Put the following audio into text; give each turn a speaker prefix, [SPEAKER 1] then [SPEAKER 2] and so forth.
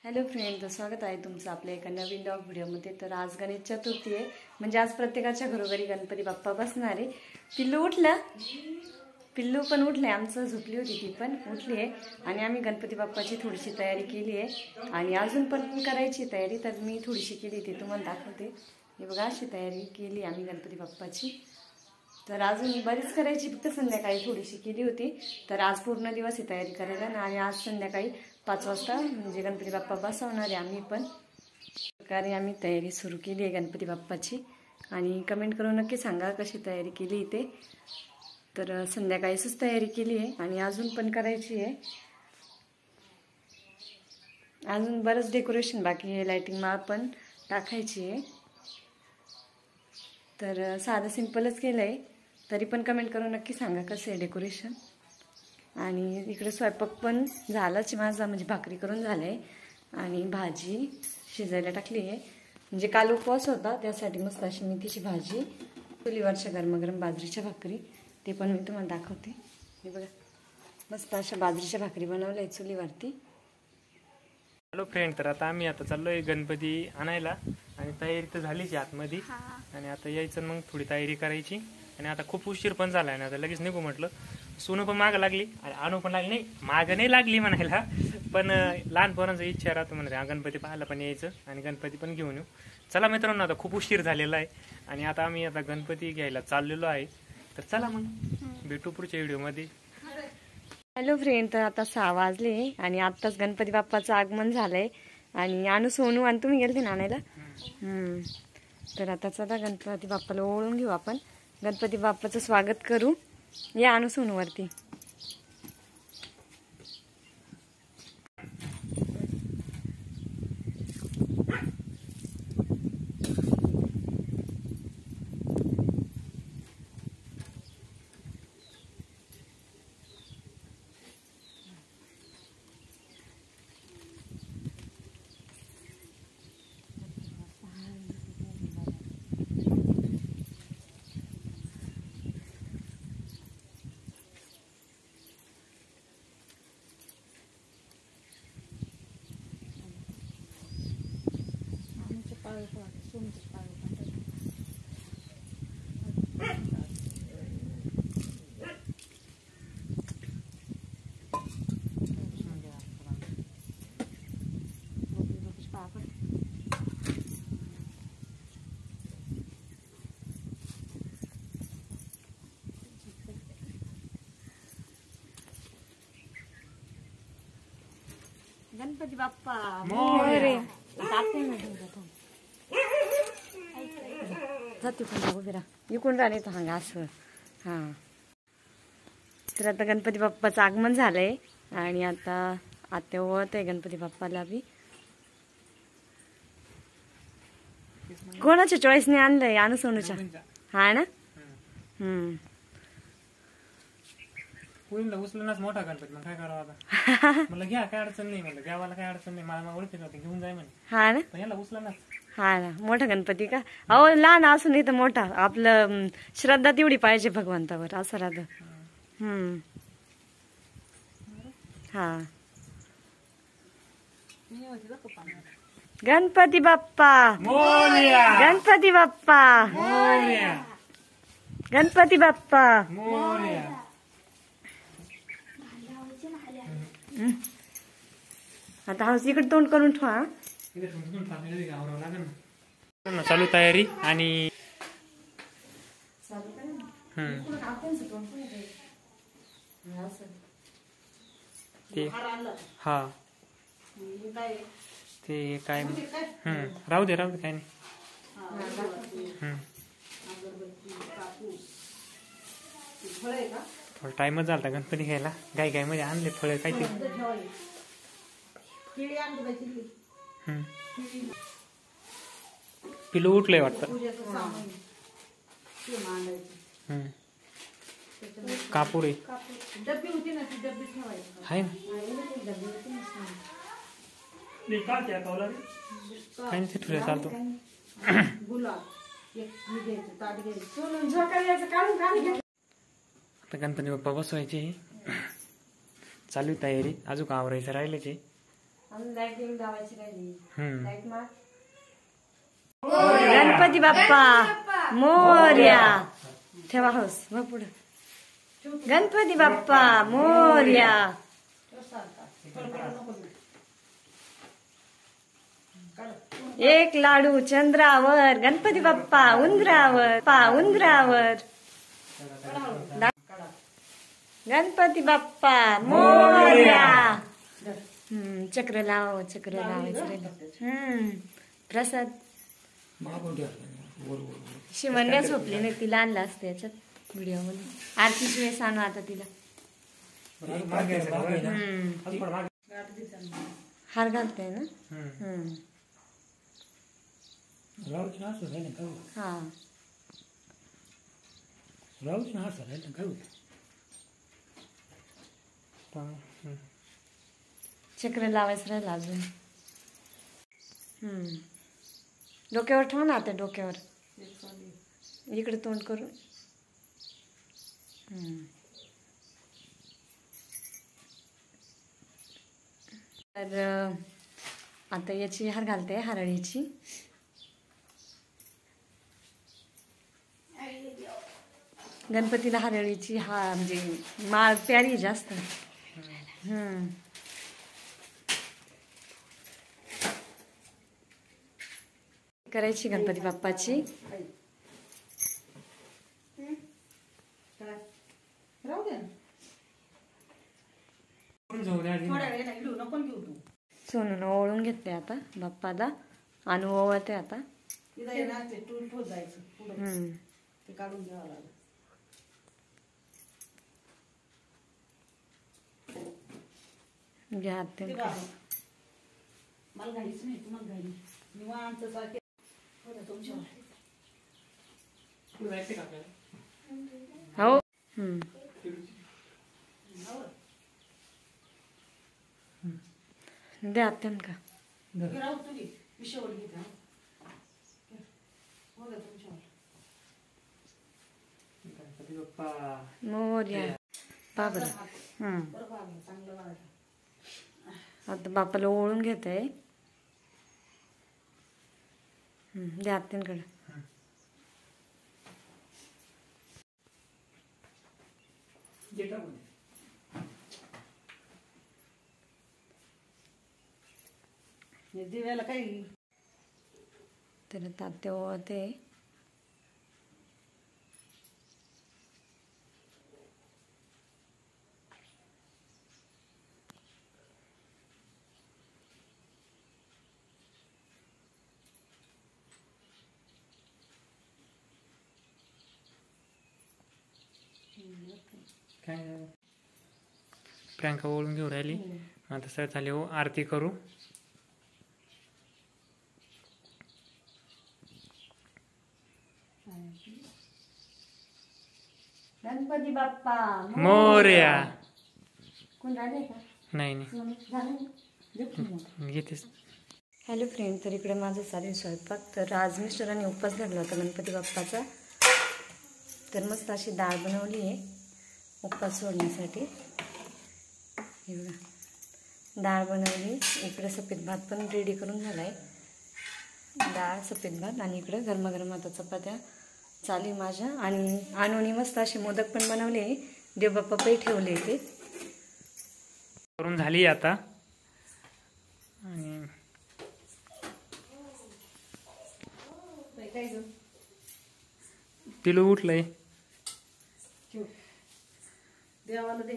[SPEAKER 1] Hello friend, तर स्वागत आहे तुमचं आपल्या एका नवीन ब्लॉग व्हिडिओमध्ये। तर आज गणेश चतुर्थी आहे, म्हणजे आज प्रत्येकाच्या घरोघरी गणपती बाप्पा बसणार आहे। पिल्लू पण उठले, आमचं झोपली होती ती पण उठली आहे आणि आम्ही गणपती बाप्पाची थोडीशी तयारी केली आहे आणि अजून पण करायची तयारी। तर मी थोडीशी केली ती तुम्हाला दाखवते। हे बघा, अशी तयारी केली आम्ही गणपती बाप्पाची। तर अजून बरीच करायची, फक्त संध्याकाळी थोडीशी केली होती। तर आज पूर्ण दिवस ही तयारी करायला आणि आज संध्याकाळी 5 वाजता म्हणजे गणपती बाप्पा बसवणार आहे आम्ही पण। प्रकारे आम्ही तयारी सुरू केली आहे गणपती बाप्पाची आणि कमेंट करून नक्की सांगा कशी तयारी केली इथे। तर संध्याकाळीच तयारी केली आहे आणि अजून पण करायची आहे। अजून बरंच डेकोरेशन बाकी आहे, लाइटिंग माळ पण टाकायची आहे। तर साधं सिंपलच केलं आहे, तरी पण कमेंट करून नक्की सांगा कसं आहे डेकोरेशन। आणि इकडे स्वयंपाक पण झालाच माझा, म्हणजे भाकरी करून झाले आणि भाजी शिजायला टाकली आहे। म्हणजे काल उपवास होता त्यासाठी मस्त अशी मेथीची भाजी, चुलीवरच्या गरमागरम बाजरीच्या भाकरी, ते पण मी तुम्हाला दाखवते। हे बघा, मस्त अशा बाजरीच्या भाकरी बनवल्या आहेत चुलीवरती।
[SPEAKER 2] हॅलो फ्रेंड, तर आता आम्ही चाललोय गणपती आणायला आणि तयारी तर झालीच आतमध्ये आणि आता यायचं, मग थोडी तयारी करायची आणि आता खूप उशीर पण झालाय ना, आता लगेच निघू म्हटलं। सोनू पण मागं लागली आणि आणू पण लागली, नाही मागं नाही लागली म्हणायला, पण लहान पोरांचा इच्छा राहतो म्हणजे गणपती पाहायला पण यायचं आणि गणपती पण घेऊन येऊ। चला मित्रांनो, आता खूप उशीर झालेला आहे आणि आता आम्ही गणपती घ्यायला चाललेलो आहे। तर चला मग भेटू पुढच्या व्हिडिओमध्ये।
[SPEAKER 1] हॅलो फ्रेंड, तर आता 6 वाजले आणि आत्ताच गणपती बाप्पाचं आगमन झालंय आणि आणू सोनू आणि तुम्ही गेलते ना आणायला। तर आता चला गणपती बाप्पाला ओळून घेऊ आपण, गणपती बाप्पाचं स्वागत करू। या आणू सोनू वरती। गणपती बाप्पा मोरया। जाते पण उभे राहा, इकडून राहणे तर सांगा असं। हां, तर आता गणपती बाप्पाचं आगमन झालंय आणि आता आत्या ओळत आहे गणपती बाप्पाला बी। कोणाच्या चॉईसने आणलंय? आणू सोनूच्या। हा ना,
[SPEAKER 2] उचलूनच मोठा गणपती, मग काय करावं आता? म्हणलं घ्या, काय अडचण नाही, म्हणलं घ्यावाला काय अडचण नाही, मला ओळखीत होते घेऊन जाय म्हणे।
[SPEAKER 1] हा ना,
[SPEAKER 2] पण याला उचलनाच।
[SPEAKER 1] हा ना, मोठा गणपती का? अहो लहान असून नाही तर मोठा, आपलं श्रद्धा तेवढी पाहिजे भगवंतावर, असं राहतं। हा, गणपती बाप्पा
[SPEAKER 2] मोरया,
[SPEAKER 1] गणपती बाप्पा
[SPEAKER 2] मोरया,
[SPEAKER 1] गणपती बाप्पा
[SPEAKER 2] मोरया।
[SPEAKER 1] आता हाऊस इकडे तोंड करून ठेवा।
[SPEAKER 2] चालू तयारी आणि ते हा ते काय राहू दे काय नाही। थोडा टाइमच झाला गणपती घ्यायला, गाय मध्ये आणले फळ काहीतरी। पिलू उठलंय वाटतं। कापूर आहे ना, काही नाही ठेवलं चालतो। आता गणपती बाप्पा बसवायचे, चालू तयारी, अजून आवरायचं राहिलेच आहे।
[SPEAKER 1] अजून लाईटिंग लावायची राहिली.
[SPEAKER 2] हम्म.
[SPEAKER 1] लाईट मार. गणपती बाप्पा मोरया. ठेवा हौस मग पुढे. गणपती बाप्पा मोरया. एक लाडू चंद्रावर. गणपती बाप्पा उंदरावर. गणपती बाप्पा मोरया. चक्र लावायचं राहिलं. प्रसाद शिवण्या झोपली नाही, तिला आणला असतं याच्यात व्हिडिओ मध्ये. आरतीची वेळेस आणू आता तिला. हार घालते ना. हा चक्र लावायचं राहिलं अजून. डोक्यावर ठेव ना आता. डोक्यावर इकडे तोंड करून. तर आता याची हार घालते, हरळीची. गणपतीला हरळीची म्हणजे माळ प्यारी जास्त. करायची गणपती बाप्पाची. सोनून ओळून घेतले आता बाप्पाला. आणि ओवळते आता. घ्या ते. हो. द्या आत्यान का. मोरया. बाबर. आता बापाला ओळून घेत आहे. द्या आत्यांकडे. दिव्याला काही त्याला तात्या ओळते.
[SPEAKER 2] प्रियांका ओळून घेऊन राहिली. आता सर झाली हो, आरती करू.
[SPEAKER 1] गणपती बाप्पा
[SPEAKER 2] मोरया.
[SPEAKER 1] कोण राहिले का.
[SPEAKER 2] नाही घेतेस.
[SPEAKER 1] हॅलो फ्रेंड, तर इकडे माझं चालेल स्वयंपाक. तर आज मिस्टरांनी उपवास धरला होता गणपती बाप्पाचा. तर मस्त अशी डाळ बनवली आहे उपवास सोडण्यासाठी. हे बघा, डाळ बनवली. इकडे सफेद भात पण रेडी करून झाला आहे. डाळ, सफेद भात आणि इकडे गरमागरम आता चपात्या चालू आहे माझ्या. आणि आणून मस्त असे मोदक पण बनवले. देवबाप्पाही ठेवले ते
[SPEAKER 2] करून झाली आता. पिलू उठलंय.
[SPEAKER 1] देवाला दे.